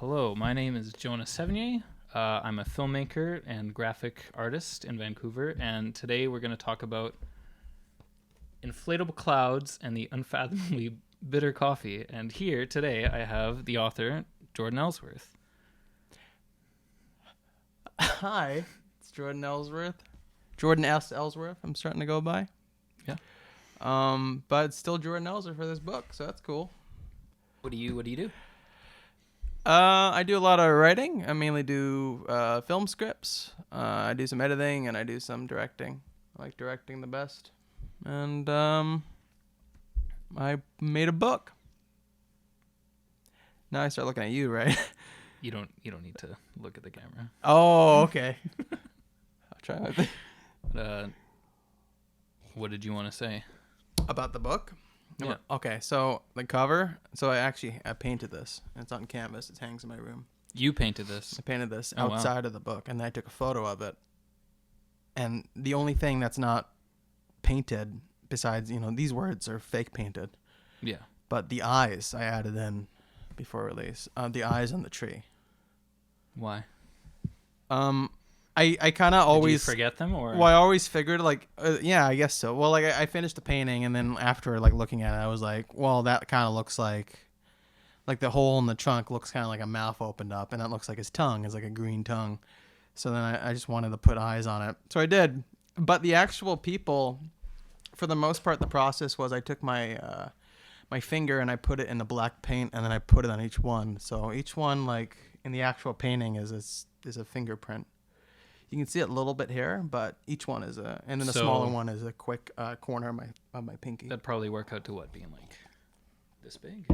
Hello, my name is Jonas Sevigny. I'm a filmmaker and graphic artist in Vancouver, and today we're going to talk about inflatable clouds and the unfathomably bitter coffee. And here today I have the author, Jordan Ellsworth. Hi, it's Jordan Ellsworth. Jordan S. Ellsworth, I'm starting to go by. Yeah. But it's still Jordan Ellsworth for this book, so that's cool. What do you do? I do a lot of writing. I mainly do film scripts. I do some editing, and I do some directing. I like directing the best. And I made a book. Now I start looking at you, right? You don't need to look at the camera. Oh, okay. I'll try my best. What did you want to say? About the book? Yeah. Okay, so the cover. So I painted this. It's on canvas. It hangs in my room. You painted this. I painted this Oh, wow. outside of the book, and then I took a photo of it. And the only thing that's not painted, besides, these words are fake painted, Yeah. but the eyes I added in before release. The eyes on the tree. Why? I kind of Did you always forget them, or? Well, I always figured yeah, I guess so. Well, like I finished the painting, and then after looking at it, I was like, well, that kind of looks like the hole in the trunk looks kind of like a mouth opened up, and that looks like his tongue is like a green tongue. So then I just wanted to put eyes on it, so I did. But the actual people, for the most part, the process was I took my my finger and I put it in the black paint, and then I put it on each one. So each one, like in the actual painting, is a fingerprint. You can see it a little bit here, but each one is and then the smaller one is a quick corner of my pinky. That'd probably work out to what, being like this big,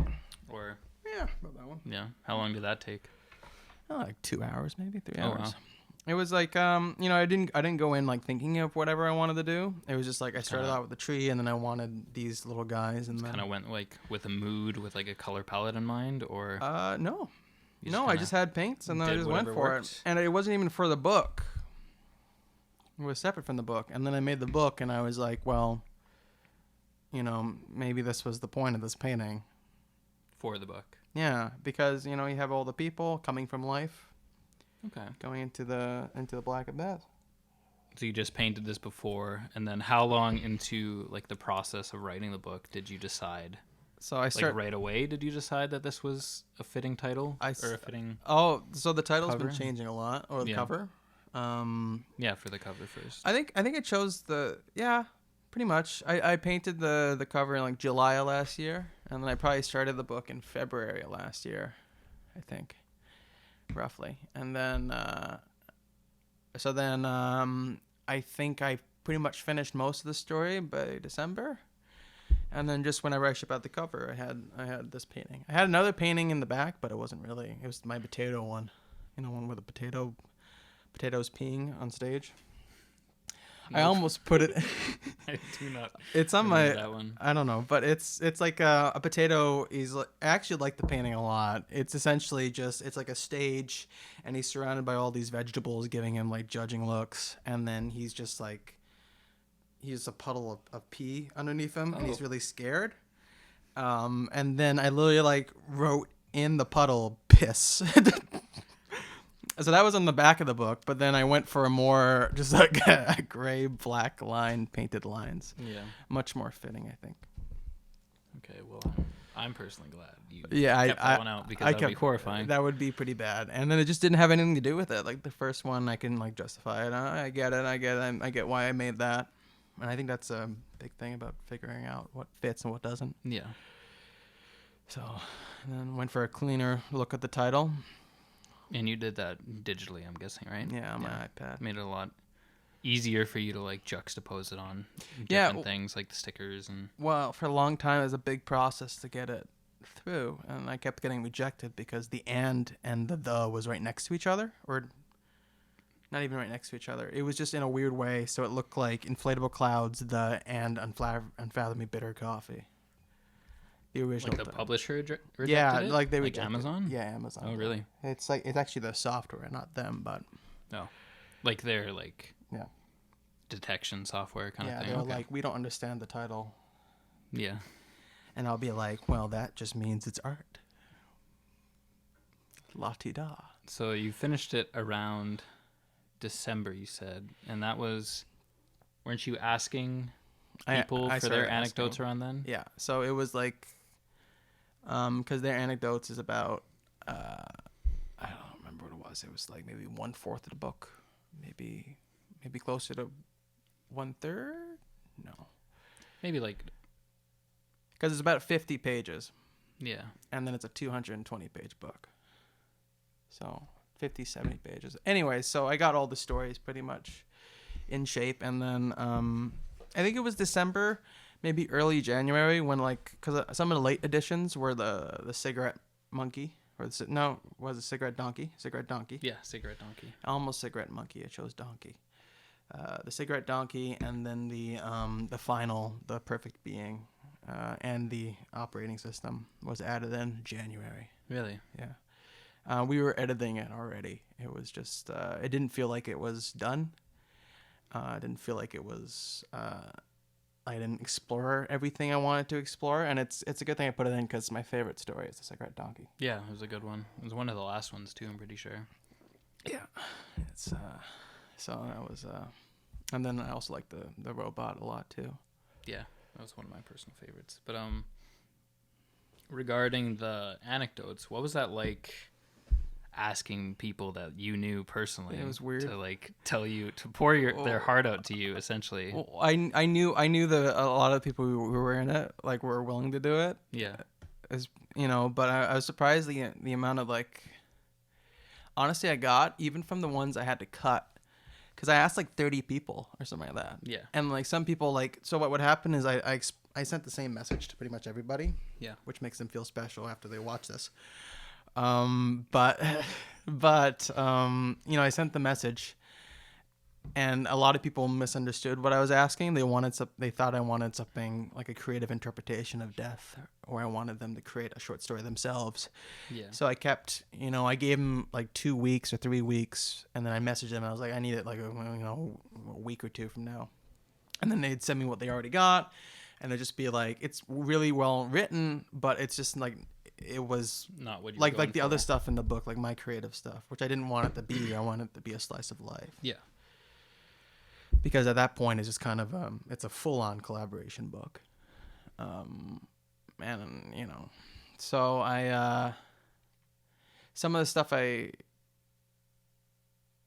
or Yeah, about that one. yeah. How long did that take? Like 2 hours, maybe 3 Oh, hours. wow. It was like I didn't go in thinking of whatever I wanted to do. It was just like I started out with the tree, and then I wanted these little guys, and then Kind of went with a mood, with a color palette in mind, or no, you I just had paints, and then I did just went whatever for worked? it, and it wasn't even for the book. It was separate from the book, and then I made the book, and I was like, well, maybe this was the point of this painting. for the book. Yeah, because you have all the people coming from life, Okay. going into the black abyss. So you just painted this before, and then how long into the process of writing the book did you decide? So I started Right away, did you decide that this was a fitting title or a fitting? Oh, so the title's cover? been changing a lot, or the Yeah. cover. Yeah, for the cover first. I think I chose pretty much. I painted the cover in July of last year, and then I probably started the book in February of last year, I think, roughly. And then I think I pretty much finished most of the story by December. And then just whenever I ship out the cover, I had this painting. I had another painting in the back, but it wasn't really. It was my potato one, one with a potatoes peeing on stage. I almost put it. I do not. It's on remember my. that one. I don't know, but it's like a potato. I actually like the painting a lot. It's essentially it's like a stage, and he's surrounded by all these vegetables, giving him judging looks, and then he's just he's a puddle of pee underneath him, and he's really scared. And then I literally wrote in the puddle piss. So that was on the back of the book, but then I went for a more just a gray black line, painted lines. Yeah. Much more fitting, I think. Okay. Well, I'm personally glad you kept that one out, because that would be horrifying. That would be pretty bad. And then it just didn't have anything to do with it. Like the first one, I can justify it. I get it. I get why I made that. And I think that's a big thing about figuring out what fits and what doesn't. Yeah. So, and then went for a cleaner look at the title. And you did that digitally, I'm guessing, right? Yeah, on my iPad. Made it a lot easier for you to juxtapose it on different things, like the stickers and. Well, for a long time, it was a big process to get it through, and I kept getting rejected because the and the was right next to each other, or not even right next to each other. It was just in a weird way, so it looked like inflatable clouds, the and unfathomably bitter coffee. The original. The publisher rejected yeah, it? They rejected Amazon? Yeah, Amazon. Oh, really? It's actually the software, not them, but. No, their yeah. detection software kind of thing. Yeah, they're we don't understand the title. Yeah. And I'll be like, well, that just means it's art. La-ti-da. So you finished it around December, you said, and that was, weren't you asking people I for their started anecdotes asking. around then? Yeah. So it was like, because their anecdotes is about, I don't remember what it was. It was like maybe 1/4 of the book, maybe closer to 1/3. No, Maybe like, because it's about 50 pages, yeah. and then it's a 220-page book. So 50, 70 pages. Anyway, so I got all the stories pretty much in shape, and then I think it was December, maybe early January, when like, because some of the late editions were the cigarette monkey, or was it cigarette donkey? Cigarette donkey. Yeah, cigarette donkey. Almost cigarette monkey. I chose donkey. The cigarette donkey, and then the final, the perfect being, and the operating system was added in January. Really? Yeah. We were editing it already. It was just, it didn't feel like it was done. I didn't feel like it was, I didn't explore everything I wanted to explore. And it's a good thing I put it in, because my favorite story is the cigarette donkey. Yeah, it was a good one. It was one of the last ones too, I'm pretty sure. Yeah. It's, so that was, and then I also like the robot a lot too. Yeah, that was one of my personal favorites. But regarding the anecdotes, what was that like asking people that you knew personally? It was weird. To like tell you, to pour their heart out to you, essentially. Well, I knew a lot of people who were in it, like, were willing to do it. Yeah. As but I was surprised the amount of, like, honestly, I got, even from the ones I had to cut, because I asked like 30 people or something like that. Yeah. And like some people, like, so what would happen is I sent the same message to pretty much everybody. Yeah. Which makes them feel special after they watch this. But I sent the message, and a lot of people misunderstood what I was asking. They thought I wanted something like a creative interpretation of death, or I wanted them to create a short story themselves. Yeah. So I kept, I gave them like 2 weeks or 3 weeks, and then I messaged them. And I was like, I need it like a week or two from now, and then they'd send me what they already got, and they'd just be like, it's really well written, but it's just like, it was not what you like were the going other for. stuff in the book, like my creative stuff, which I didn't want it to be. I wanted it to be a slice of life. Yeah. Because at that point, it's just kind of it's a full-on collaboration book, and so I some of the stuff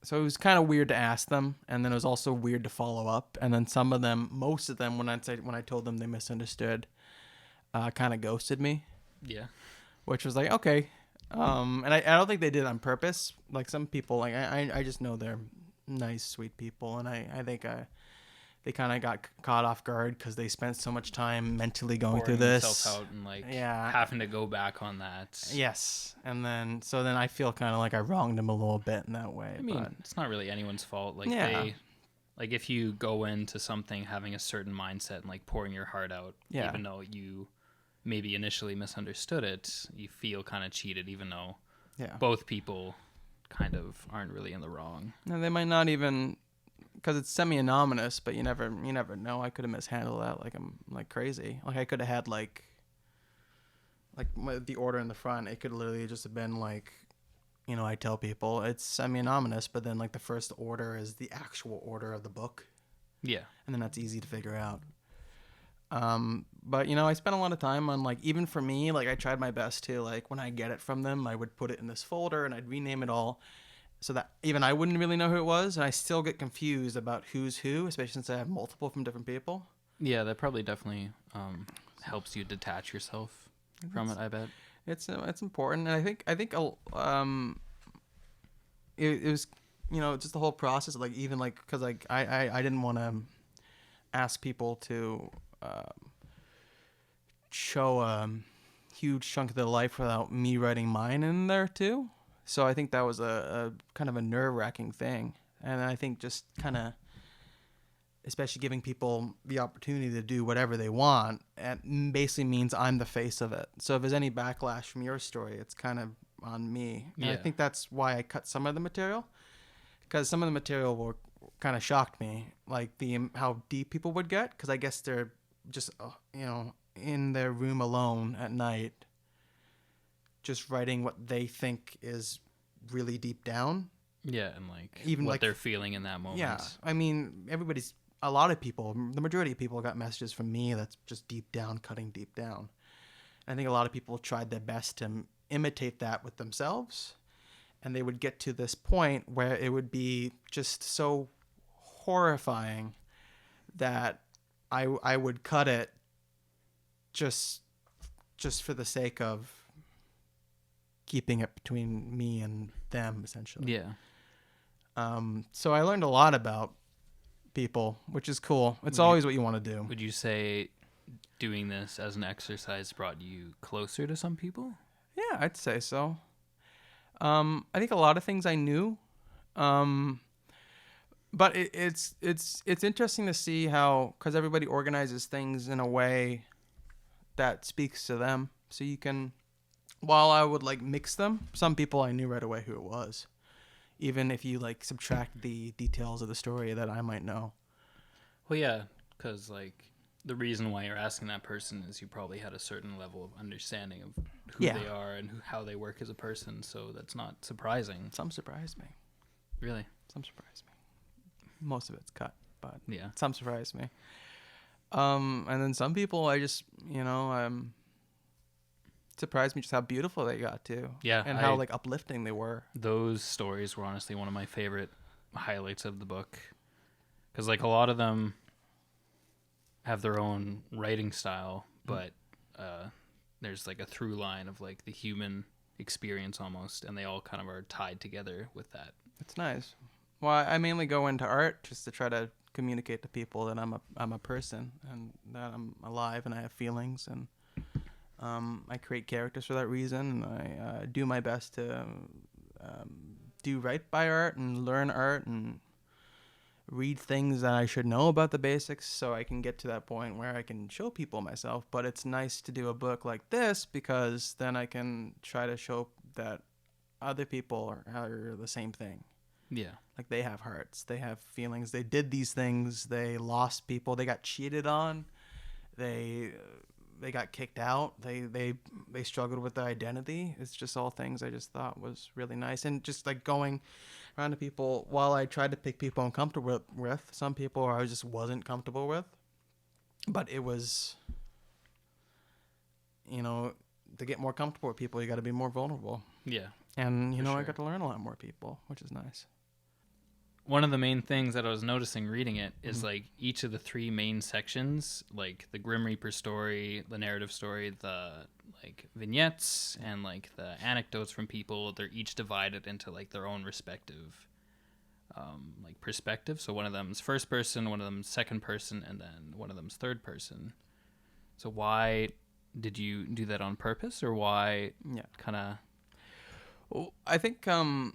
so it was kind of weird to ask them, and then it was also weird to follow up, and then most of them, when I told them they misunderstood, kind of ghosted me. Yeah. Which was like, okay. And I don't think they did it on purpose. Like, some people, like, I just know they're nice, sweet people. And I think they kind of got caught off guard because they spent so much time mentally going through Pouring this. themselves out and like Yeah. having to go back on that. Yes. And then I feel kind of like I wronged them a little bit in that way. I mean, but it's not really anyone's fault. Like Yeah. like if you go into something having a certain mindset and like pouring your heart out, Yeah. even though you maybe initially misunderstood it, you feel kind of cheated, even though yeah. both people kind of aren't really in the wrong. And they might not even, because it's semi-anonymous, but you never know. I could have mishandled that like I'm like crazy. Like, I could have had like the order in the front. It could literally just have been like, I tell people it's semi-anonymous, but then like the first order is the actual order of the book. Yeah. And then that's easy to figure out. But I spent a lot of time on, like, even for me, like, I tried my best to, like, when I get it from them, I would put it in this folder and I'd rename it all so that even I wouldn't really know who it was. And I still get confused about who's who, especially since I have multiple from different people. Yeah, that probably definitely helps you detach yourself from it, I bet. It's important. And I think it was, just the whole process of, like, even like, cause like I didn't want to ask people to, show a huge chunk of their life without me writing mine in there too. So I think that was a kind of a nerve-wracking thing. And I think just kind of, especially giving people the opportunity to do whatever they want, it basically means I'm the face of it. So if there's any backlash from your story, it's kind of on me. And Yeah. I think that's why I cut some of the material, because some of the material kind of shocked me, like how deep people would get, because I guess they're just in their room alone at night, just writing what they think is really deep down. Yeah, and like Even what like they're feeling in that moment. Yeah, I mean, a lot of people, the majority of people got messages from me that's just deep down, cutting deep down. I think a lot of people tried their best to imitate that with themselves, and they would get to this point where it would be just so horrifying that I would cut it just for the sake of keeping it between me and them, essentially. Yeah. So I learned a lot about people, which is cool. It's always what you want to do. Would you say doing this as an exercise brought you closer to some people? Yeah, I'd say so. I think a lot of things I knew, but it's interesting to see how, because everybody organizes things in a way that speaks to them. So you can, while I would like mix them, some people I knew right away who it was, even if you like subtract the details of the story that I might know. Well, yeah, because like the reason why you're asking that person is you probably had a certain level of understanding of who they are and how they work as a person. So that's not surprising. Some surprised me. Really? Some surprised me. Most of it's cut, but yeah, some surprised me. And then some people I just, surprised me just how beautiful they got to. Yeah. And how like uplifting they were. Those stories were honestly one of my favorite highlights of the book. Because like a lot of them have their own writing style, but there's like a through line of like the human experience almost, and they all kind of are tied together with that. It's nice. Well, I mainly go into art just to try to communicate to people that I'm a person and that I'm alive and I have feelings, and I create characters for that reason, and I do my best to do right by art and learn art and read things that I should know about the basics so I can get to that point where I can show people myself. But it's nice to do a book like this because then I can try to show that other people are the same thing. Yeah. Like they have hearts, they have feelings, they did these things, they lost people, they got cheated on, they got kicked out, they struggled with their identity. It's just all things I just thought was really nice. And just like going around to people, while I tried to pick people I'm comfortable with, some people I just wasn't comfortable with, but it was, to get more comfortable with people you got to be more vulnerable. Yeah. And I got to learn a lot more people, which is nice. One of the main things that I was noticing reading it is like each of the three main sections, like the Grim Reaper story, the narrative story, the like vignettes, and like the anecdotes from people, they're each divided into like their own respective like perspective. So one of them's first person, one of them's second person, and then one of them's third person. So why did you do that on purpose, or why kind of... Well, I think because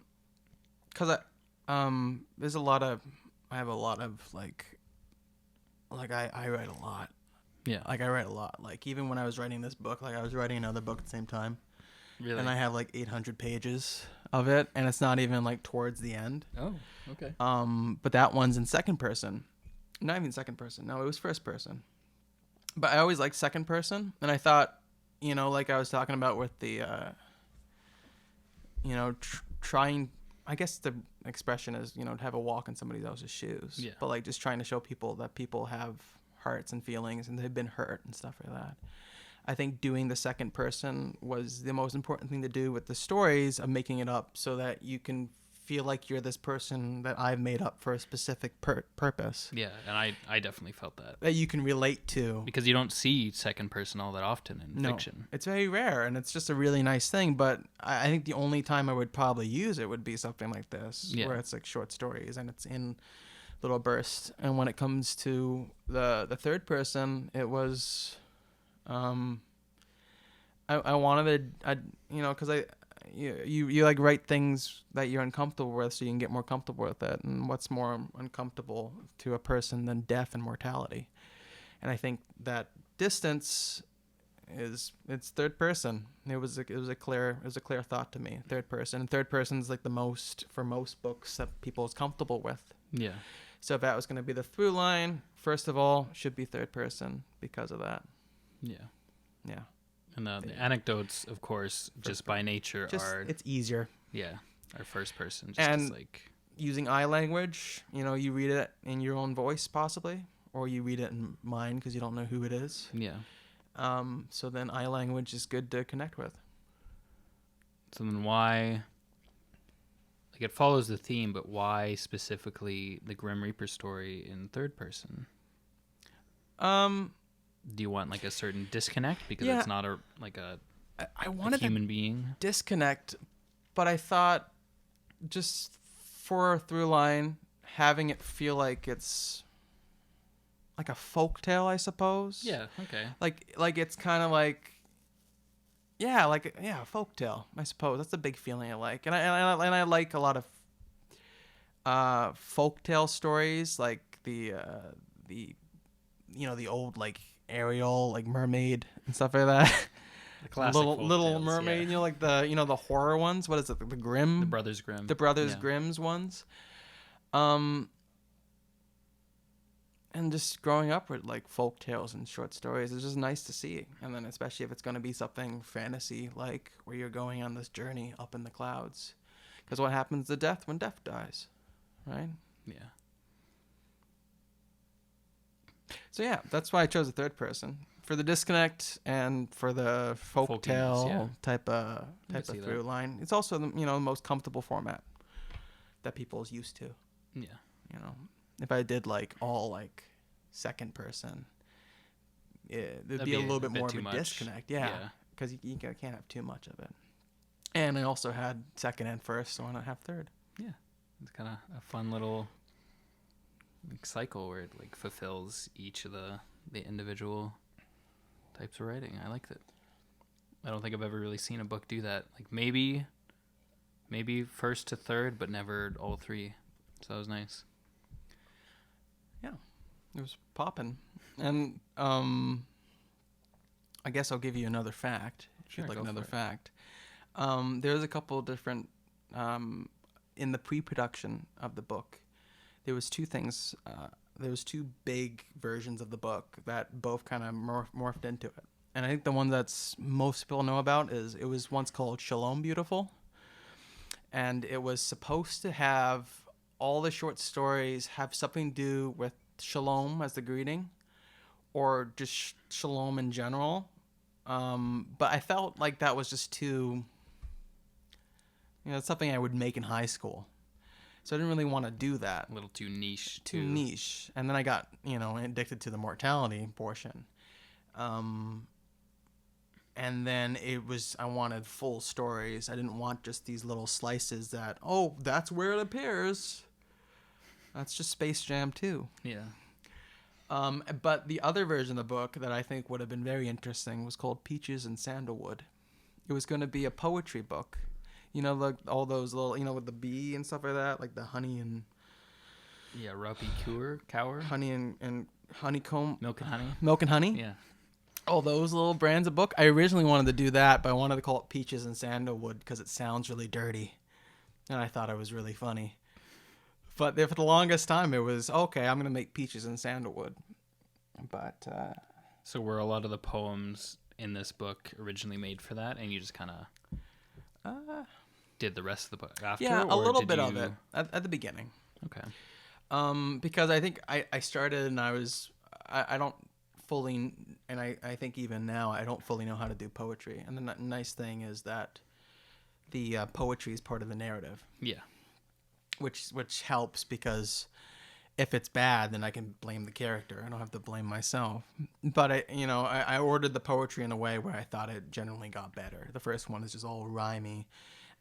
there's I have a lot of like I write a lot. Yeah. Like I write a lot. Like even when I was writing this book, like I was writing another book at the same time. Really? And I have like 800 pages of it, and it's not even like towards the end. Oh, okay. But that one's in second person. Not even second person. No, it was first person. But I always liked second person, and I thought, like I was talking about with the trying, I guess the expression is, to have a walk in somebody else's shoes. Yeah. But like just trying to show people that people have hearts and feelings and they've been hurt and stuff like that. I think doing the second person was the most important thing to do with the stories, of making it up so that you can feel like you're this person that I've made up for a specific purpose. Yeah, and I definitely felt that. That you can relate to. Because you don't see second person all that often in fiction. It's very rare, and it's just a really nice thing, but I think the only time I would probably use it would be something like this, where it's like short stories, and it's in little bursts. And when it comes to the third person, it was... I wanted because you like write things that you're uncomfortable with so you can get more comfortable with it. And what's more uncomfortable to a person than death and mortality? And I think that distance it's third person. It was a clear thought to me. Third person. And third person's like the most, for most books, that people is comfortable with. Yeah. So if that was going to be the through line, first of all, should be third person because of that. Yeah. Yeah. And the anecdotes, of course, just by nature are... It's easier. Yeah. Or first person, just And as like using eye language, you read it in your own voice possibly, or you read it in mine because you don't know who it is. yeah. So then eye language is good to connect with. So then why? Like it follows the theme, but why specifically the Grim Reaper story in third person? Do you want like a certain disconnect because Yeah. it's not a I a wanted to human being? disconnect, but I thought just for a through line, having it feel like it's like a folktale, I suppose. Yeah. Okay. Like it's kind of like, yeah, a folktale, I suppose. That's a big feeling I like, and I like a lot of folktale stories, like the the old like Ariel, like mermaid and stuff like that. The classic Little folktales, Mermaid, yeah. like the horror ones. What is it? The Grimm, The Brothers Grimm. the Brothers Yeah. Grimm's ones. And just growing up with like folk tales and short stories is just nice to see. And then especially if it's going to be something fantasy like where you're going on this journey up in the clouds. Because what happens to death when death dies, right? Yeah. So yeah, that's why I chose the third person for the disconnect and for the folk Folkiness, tale yeah. type of see through that. line. It's also the most comfortable format that people is used to. Yeah. If I did like all like second person, there'd That'd be a little bit bit more of too a much. disconnect. Yeah, because you can't have too much of it. And I also had second and first, so why not have third? Yeah. It's kind of a fun little like cycle where it like fulfills each of the individual types of writing. I like that. I don't think I've ever really seen a book do that. Like maybe first to third, but never all three. So that was nice. Yeah, it was popping. And I guess I'll give you another fact. If you'd Sure, like go another for it. fact. There's a couple of different in the pre-production of the book. There was two things. There was two big versions of the book that both kind of morphed into it. And I think the one that's most people know about is it was once called Shalom Beautiful. And it was supposed to have all the short stories have something to do with shalom as the greeting or just shalom in general. But I felt like that was just too, it's something I would make in high school. So I didn't really want to do that. A little too niche. Too niche. And then I got, addicted to the mortality portion. And then I wanted full stories. I didn't want just these little slices that, that's where it appears. That's just Space Jam 2. Yeah. But the other version of the book that I think would have been very interesting was called Peaches and Sandalwood. It was going to be a poetry book. Like all those little, with the bee and stuff like that, like the honey and... Yeah, Ruppy Cower. Honey and honeycomb. Milk and honey. Milk and honey. Yeah. All those little brands of book. I originally wanted to do that, but I wanted to call it Peaches and Sandalwood because it sounds really dirty. And I thought it was really funny. But for the longest time, it was, okay, I'm going to make Peaches and Sandalwood. But... So were a lot of the poems in this book originally made for that, and you just kind of did the rest of the book after? Yeah, a or little did bit you... of it at the beginning. Okay. Because I think I started and I don't fully, and I think even now I don't fully know how to do poetry. And the nice thing is that the poetry is part of the narrative. Yeah. Which helps because if it's bad, then I can blame the character. I don't have to blame myself. But I ordered the poetry in a way where I thought it generally got better. The first one is just all rhymey.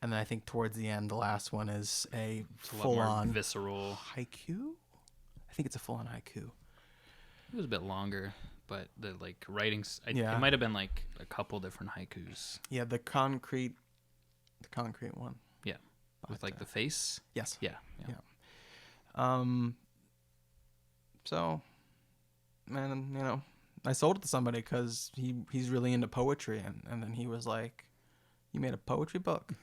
And then I think towards the end, the last one is a full-on visceral haiku. I think it's a full-on haiku. It was a bit longer, but the like writings. It might have been like a couple different haikus. Yeah, the concrete one. Yeah, with like the face. Yes. Yeah. So, man, I sold it to somebody because he's really into poetry, and then he was like, "You made a poetry book."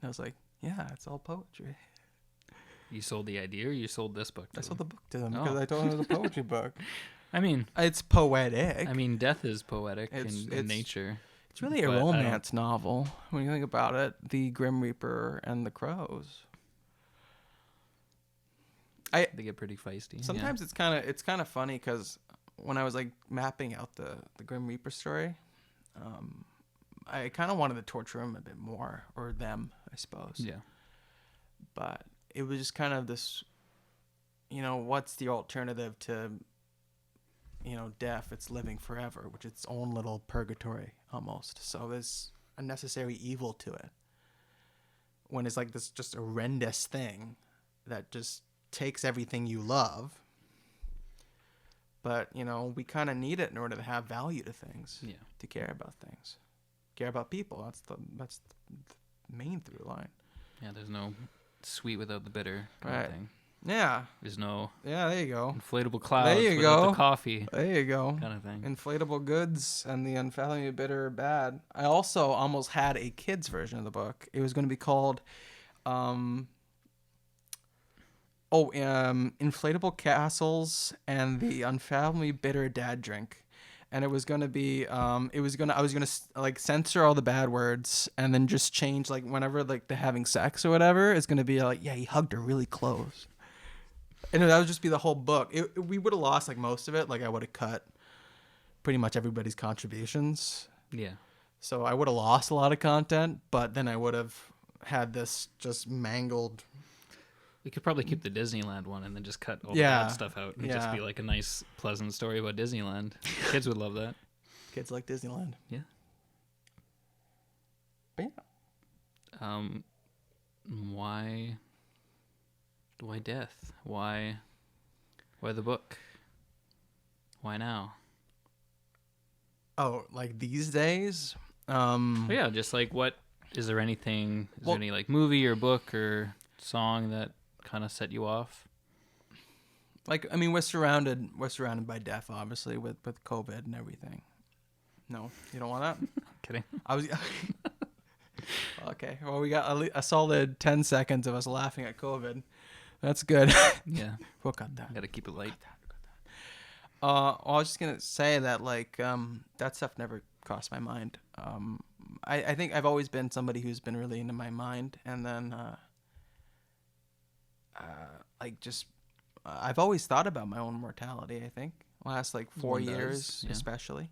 I was like, yeah, it's all poetry. You sold the idea, or you sold this book to I him? sold the book to him because I told him it was a poetry book. I mean, it's poetic. death is poetic in nature. It's really a But I don't- romance novel when you think about it. The Grim Reaper and the Crows. They get pretty feisty. Sometimes it's kind of funny because when I was like mapping out the Grim Reaper story, I kind of wanted to torture him a bit more, or them, I suppose. Yeah. But it was just kind of this, what's the alternative to, death? It's living forever, which is its own little purgatory almost. So there's a necessary evil to it. When it's like this just horrendous thing that just takes everything you love. But, we kind of need it in order to have value to things. Yeah. To care about things. Care about people. That's the main through line. Yeah, there's no sweet without the bitter kind Right. of thing. Yeah. There's no Yeah, there you go. inflatable clouds There you without go. the coffee There you go. kind of thing. Inflatable goods and the unfathomably bitter bad. I also almost had a kid's version of the book. It was going to be called Inflatable Castles and the Unfathomably Bitter Dad Drink. And it was going to be I was going to like censor all the bad words and then just change like whenever like they're having sex or whatever, it's going to be like, yeah, he hugged her really close. And that would just be the whole book. We would have lost like most of it. Like I would have cut pretty much everybody's contributions. Yeah. So I would have lost a lot of content, but then I would have had this just mangled. We could probably keep the Disneyland one and then just cut all Yeah. the bad stuff out and just be like a nice, pleasant story about Disneyland. Kids would love that. Kids like Disneyland. Yeah. But yeah. Why death? Why the book? Why now? Oh, like these days? Yeah, just like what is there anything? Is there any like movie or book or song that kind of set you off? Like, I mean, we're surrounded by death, obviously, with COVID and everything. No, you don't want that? Kidding. I was okay. Well, we got a solid 10 seconds of us laughing at COVID. That's good. Yeah. We'll cut that. Got to keep it light. I was just gonna say that like that stuff never crossed my mind. I think I've always been somebody who's been really into my mind, and then like just I've always thought about my own mortality. I think last like 4 One years does, yeah. especially.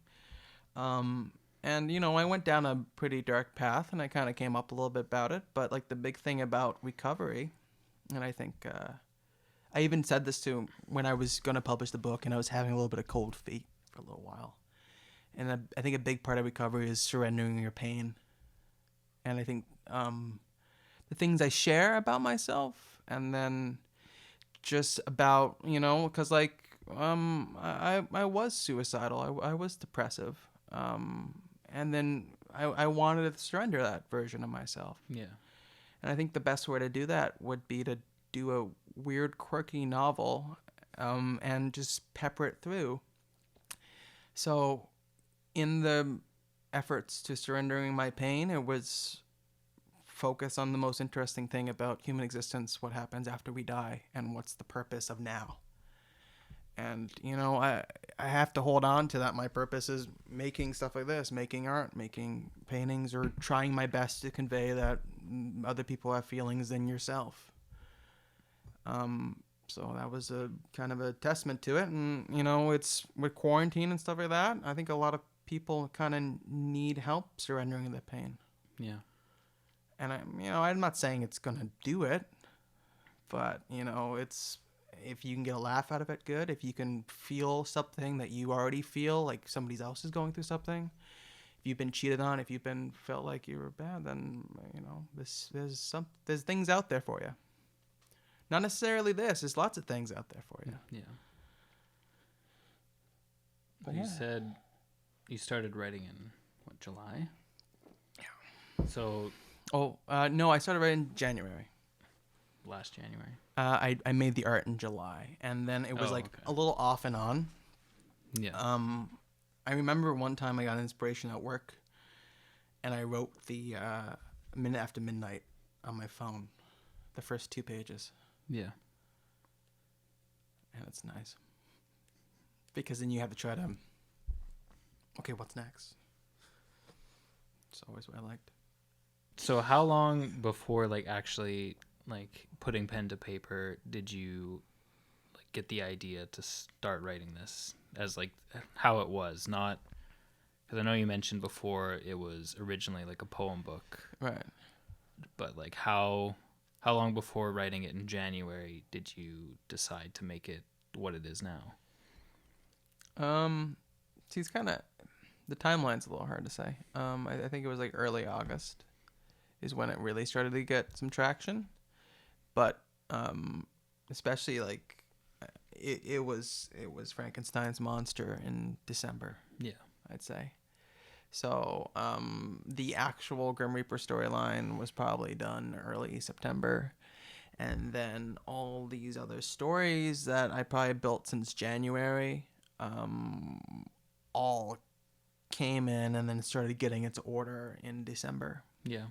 And I went down a pretty dark path, and I kind of came up a little bit about it. But like the big thing about recovery, and I think I even said this to when I was going to publish the book, and I was having a little bit of cold feet for a little while. And I think a big part of recovery is surrendering your pain. And I think the things I share about myself, and then just about, because like I was suicidal. I was depressive. And then I wanted to surrender that version of myself. Yeah. And I think the best way to do that would be to do a weird, quirky novel and just pepper it through. So in the efforts to surrendering my pain, it was focus on the most interesting thing about human existence, what happens after we die, and what's the purpose of now. And, I have to hold on to that. My purpose is making stuff like this, making art, making paintings, or trying my best to convey that other people have feelings than yourself. So that was a kind of a testament to it. And, it's with quarantine and stuff like that, I think a lot of people kind of need help surrendering their pain. Yeah. And I'm not saying it's going to do it, but, it's, if you can get a laugh out of it, good. If you can feel something that you already feel, like somebody else is going through something, if you've been cheated on, if you've been felt like you were bad, then, there's things out there for you. Not necessarily this. There's lots of things out there for you. Yeah. But You yeah. said you started writing in July? Yeah. So No, I started writing in January. last January. I made the art in July, and then it was a little off and on. Yeah. I remember one time I got inspiration at work, and I wrote the Minute After Midnight on my phone, the first 2 pages, Yeah. and it's nice. Because then you have to try to, okay, what's next? It's always what I liked. So how long before like actually like putting pen to paper did you like get the idea to start writing this as like how it was, not because I know you mentioned before it was originally like a poem book, Right. but like how long before writing it in January did you decide to make it what it is now? See, it's kind of the timeline's a little hard to say. I think it was like early August is when it really started to get some traction, but especially like it was Frankenstein's monster in December. Yeah. I'd say. So the actual Grim Reaper storyline was probably done early September. And then all these other stories that I probably built since January all came in and then started getting its order in December. Yeah.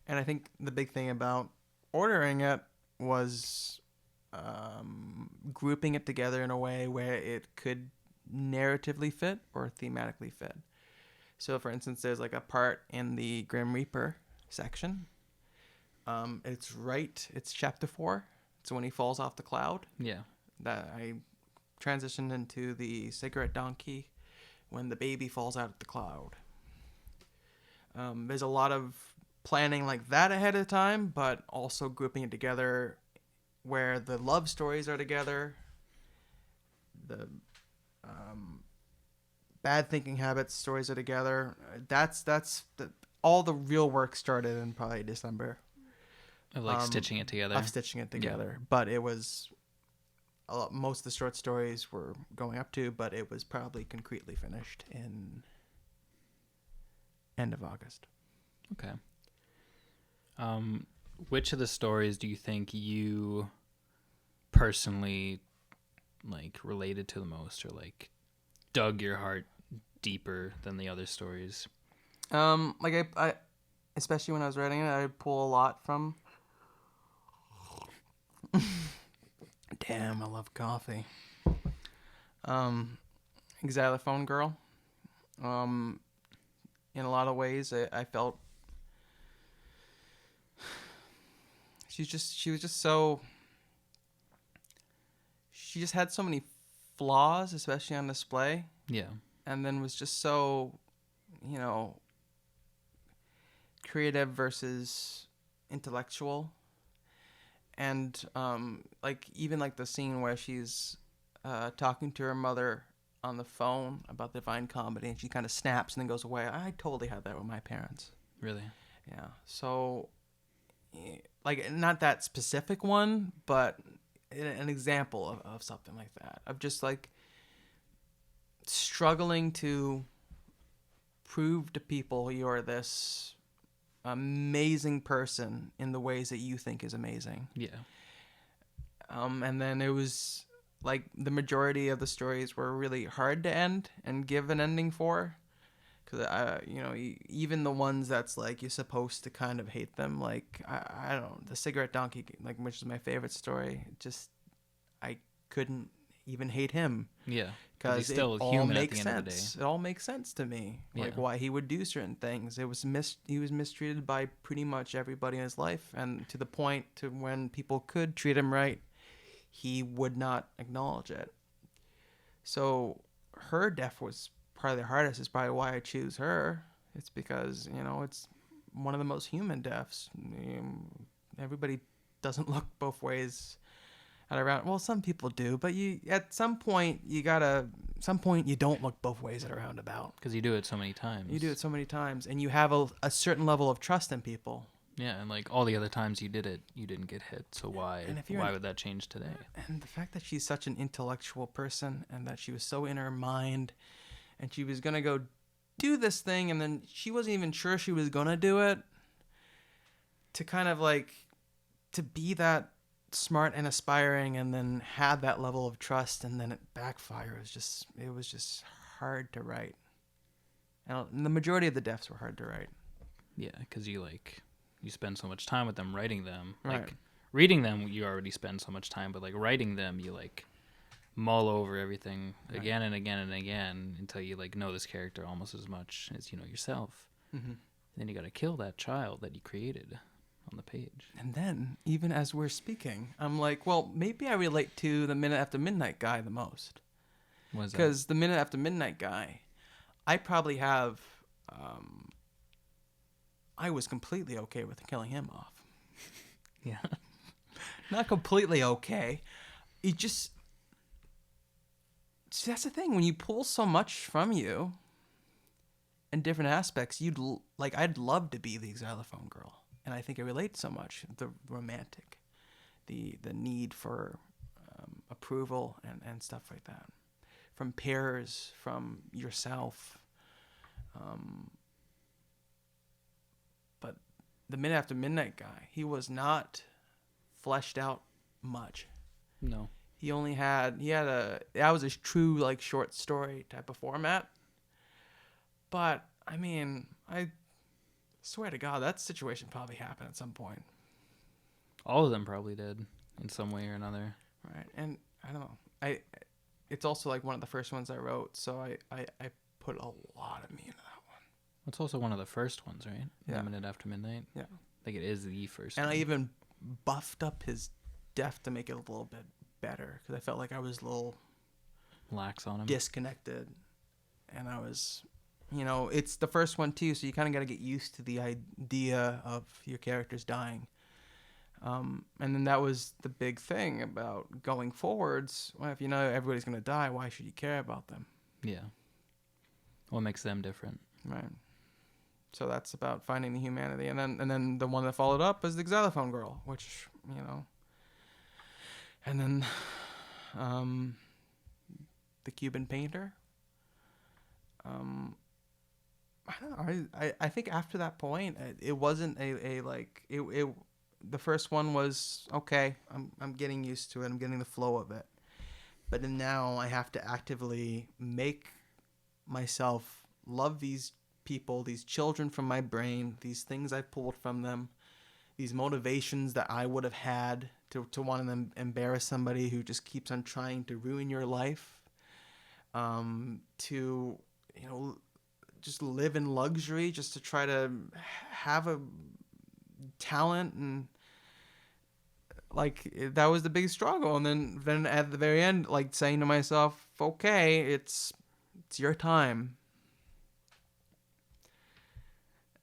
And I think the big thing about ordering it was grouping it together in a way where it could narratively fit or thematically fit. So, for instance, there's like a part in the Grim Reaper section. It's chapter 4. It's when he falls off the cloud. Yeah. That I transitioned into the cigarette donkey when the baby falls out of the cloud. There's a lot of planning like that ahead of time, but also grouping it together where the love stories are together, the bad thinking habits stories are together. All the real work started in probably December. Of like stitching it together. Of stitching it together. Yeah. But it was most of the short stories were going up to, but it was probably concretely finished in end of August. Okay. Which of the stories do you think you personally like related to the most, or like dug your heart deeper than the other stories? Like I especially when I was writing it, I would pull a lot from. Damn, I love coffee. Xylophone Girl. In a lot of ways, I felt she just had so many flaws, especially on display. Yeah. And then was just so, creative versus intellectual. And like even like the scene where she's talking to her mother on the phone about Divine Comedy, and she kind of snaps and then goes away. I totally had that with my parents. Really? Yeah. So, like, not that specific one, but an example of something like that. Of just like struggling to prove to people you're this amazing person in the ways that you think is amazing. Yeah. And then it was like the majority of the stories were really hard to end and give an ending for, because even the ones that's like you're supposed to kind of hate them, like I don't know, the cigarette donkey, like, which is my favorite story, just I couldn't even hate him. Yeah. Because it all makes sense. It all makes sense to me, like why he would do certain things. It was he was mistreated by pretty much everybody in his life, and to the point to when people could treat him right, he would not acknowledge it. So her death was probably the hardest. Is probably why I choose her. It's because it's one of the most human deaths. Everybody doesn't look both ways. Around, well, some people do, but at some point you don't look both ways at a roundabout, because you do it so many times. You do it so many times, and you have a certain level of trust in people. Yeah, and like all the other times you did it, you didn't get hit. So why would that change today? And the fact that she's such an intellectual person, and that she was so in her mind, and she was gonna go do this thing, and then she wasn't even sure she was gonna do it. To kind of like to be that smart and aspiring, and then had that level of trust, and then it backfired. It was just hard to write. And the majority of the deaths were hard to write. Yeah, because you spend so much time with them, writing them. Right. Like reading them, you already spend so much time, but like writing them, you like mull over everything again and again and again until you like know this character almost as much as you know yourself. Mm-hmm. Then you got to kill that child that you created on the page. And then, even as we're speaking, I'm like, well, maybe I relate to the Minute After Midnight guy the most. What is that? Because the Minute After Midnight guy, I probably have, I was completely okay with killing him off. Yeah. Not completely okay. It just, see, that's the thing. When you pull so much from you in different aspects, I'd love to be the xylophone girl. And I think I relate so much. The romantic, the need for approval and stuff like that. From peers, from yourself. But the Minute After Midnight guy, he was not fleshed out much. No. That was a true like short story type of format. But I mean, I swear to God, that situation probably happened at some point. All of them probably did in some way or another. Right. And I don't know. It's also like one of the first ones I wrote, so I put a lot of me into that one. It's also one of the first ones, right? Yeah. The Minute After Midnight. Yeah. I think it is the first And one. I even buffed up his death to make it a little bit better because I felt like I was a little lax on him. disconnected. And I was, it's the first one too, so you kind of got to get used to the idea of your characters dying. And then that was the big thing about going forwards. Well, if you know everybody's going to die, why should you care about them? Yeah. What makes them different? Right. So that's about finding the humanity. And then the one that followed up is the xylophone girl, which, and then the Cuban painter. I don't know. I think after that point, it wasn't the first one was okay. I'm getting used to it. I'm getting the flow of it. But then now I have to actively make myself love these people, these children from my brain, these things I pulled from them, these motivations that I would have had to want to embarrass somebody who just keeps on trying to ruin your life, to just live in luxury just to try to have a talent, and like that was the big struggle. And then at the very end, like saying to myself, okay, it's your time.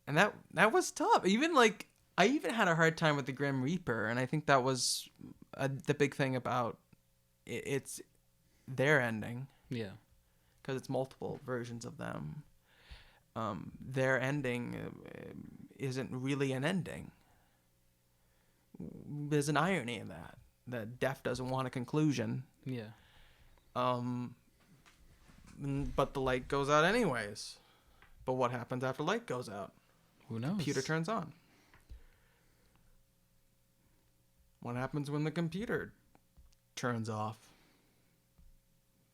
And that was tough. Even like I even had a hard time with the Grim Reaper, and I think that was the big thing about it's their ending. Yeah. Because it's multiple versions of them. Their ending isn't really an ending. There's an irony in that death doesn't want a conclusion. Yeah. But the light goes out anyways. But what happens after light goes out? Who knows? Computer turns on. What happens when the computer turns off?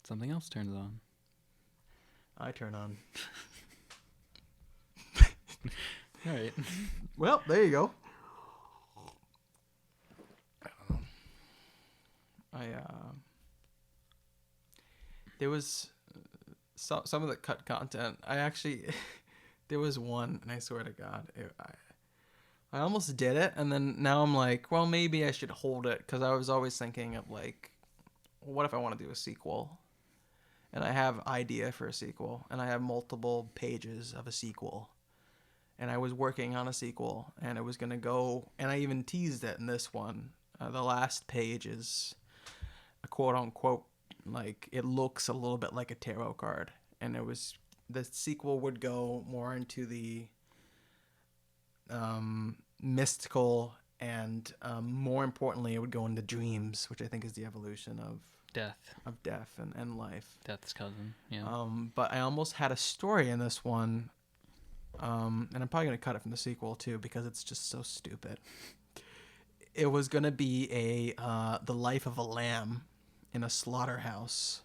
Something else turns on. I turn on. All right. Well, there you go. There was some of the cut content. I actually, there was one, and I swear to God, I almost did it, and then now I'm like, well, maybe I should hold it, because I was always thinking of like, what if I want to do a sequel? And I have idea for a sequel, and I have multiple pages of a sequel. And I was working on a sequel, and it was going to go, and I even teased it in this one. The last page is a quote-unquote, like, it looks a little bit like a tarot card. And the sequel would go more into the mystical, and more importantly, it would go into dreams, which I think is the evolution of death and life. Death's cousin. Yeah. But I almost had a story in this one. And I'm probably going to cut it from the sequel too, because it's just so stupid. It was going to be the life of a lamb in a slaughterhouse.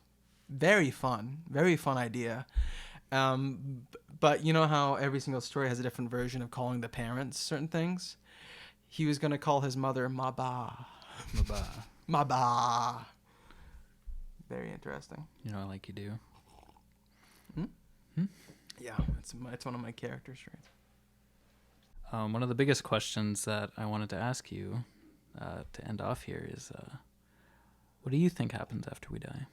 Very fun idea. But you know how every single story has a different version of calling the parents certain things? He was going to call his mother Maba. Maba. Very interesting. You know, like you do. Yeah, it's one of my character traits. One of the biggest questions that I wanted to ask you to end off here is, what do you think happens after we die?